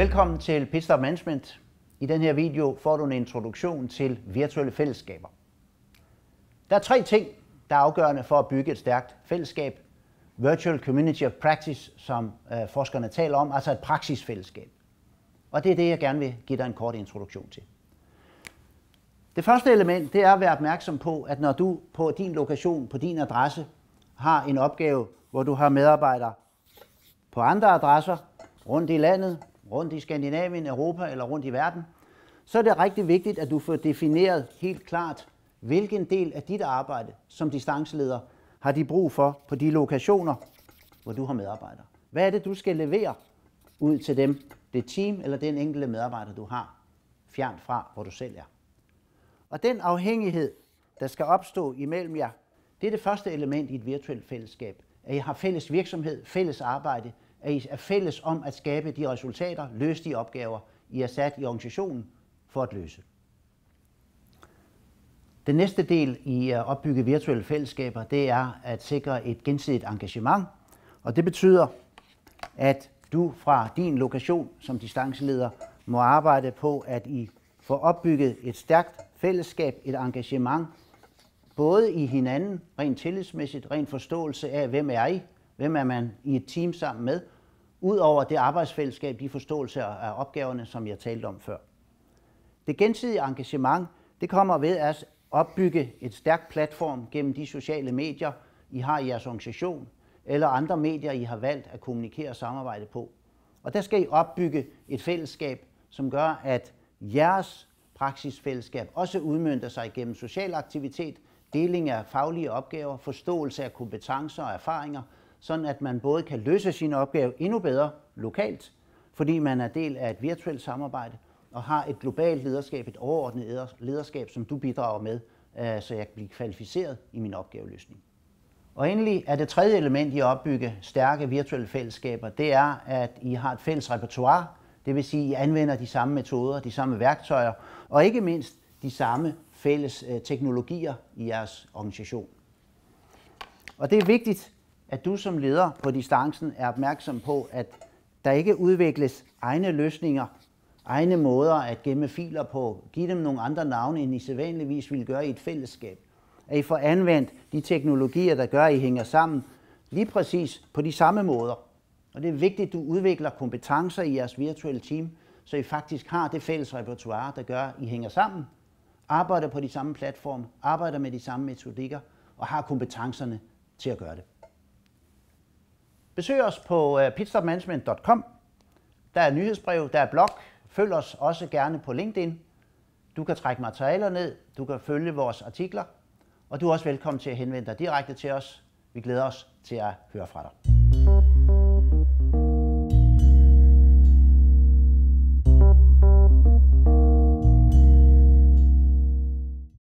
Velkommen til Pitstop Management. I den her video får du en introduktion til virtuelle fællesskaber. Der er 3 ting, der er afgørende for at bygge et stærkt fællesskab. Virtual Community of Practice, som forskerne taler om, altså et praksisfællesskab. Og det er det, jeg gerne vil give dig en kort introduktion til. Det første element, det er at være opmærksom på, at når du på din lokation, på din adresse, har en opgave, hvor du har medarbejdere på andre adresser, rundt i landet, rundt i Skandinavien, Europa eller rundt i verden, så er det rigtig vigtigt, at du får defineret helt klart, hvilken del af dit arbejde som distanceleder har de brug for på de lokationer, hvor du har medarbejdere. Hvad er det, du skal levere ud til dem, det team eller den enkelte medarbejder, du har, fjernt fra, hvor du selv er. Og den afhængighed, der skal opstå imellem jer, det er det første element i et virtuelt fællesskab. At I har fælles virksomhed, fælles arbejde, at I er fælles om at skabe de resultater, løse de opgaver, I er sat i organisationen for at løse. Den næste del i at opbygge virtuelle fællesskaber, det er at sikre et gensidigt engagement. Og det betyder, at du fra din lokation som distanceleder må arbejde på, at I får opbygget et stærkt fællesskab, et engagement, både i hinanden, rent tillidsmæssigt, rent forståelse af, hvem er I, hvem er man i et team sammen med, ud over det arbejdsfællesskab, de forståelser af opgaverne, som jeg talte om før. Det gensidige engagement, det kommer ved at opbygge et stærkt platform gennem de sociale medier, I har i jeres organisation, eller andre medier, I har valgt at kommunikere og samarbejde på. Og der skal I opbygge et fællesskab, som gør, at jeres praksisfællesskab også udmønter sig gennem social aktivitet, deling af faglige opgaver, forståelse af kompetencer og erfaringer, sådan at man både kan løse sine opgaver endnu bedre lokalt, fordi man er del af et virtuelt samarbejde, og har et globalt lederskab, et overordnet lederskab, som du bidrager med, så jeg kan blive kvalificeret i min opgaveløsning. Og endelig er det tredje element i at opbygge stærke virtuelle fællesskaber, det er, at I har et fælles repertoire, det vil sige, at I anvender de samme metoder, de samme værktøjer, og ikke mindst de samme fælles teknologier i jeres organisation. Og det er vigtigt, at du som leder på distancen er opmærksom på, at der ikke udvikles egne løsninger, egne måder at gemme filer på, give dem nogle andre navne, end I sædvanligvis ville gøre i et fællesskab. At I får anvendt de teknologier, der gør, at I hænger sammen lige præcis på de samme måder. Og det er vigtigt, at du udvikler kompetencer i jeres virtuelle team, så I faktisk har det fælles repertoire, der gør, at I hænger sammen, arbejder på de samme platforme, arbejder med de samme metodikker og har kompetencerne til at gøre det. Besøg os på pitstopmanagement.com. Der er nyhedsbrev, der er blog. Følg os også gerne på LinkedIn. Du kan trække materialer ned, du kan følge vores artikler, og du er også velkommen til at henvende dig direkte til os. Vi glæder os til at høre fra dig.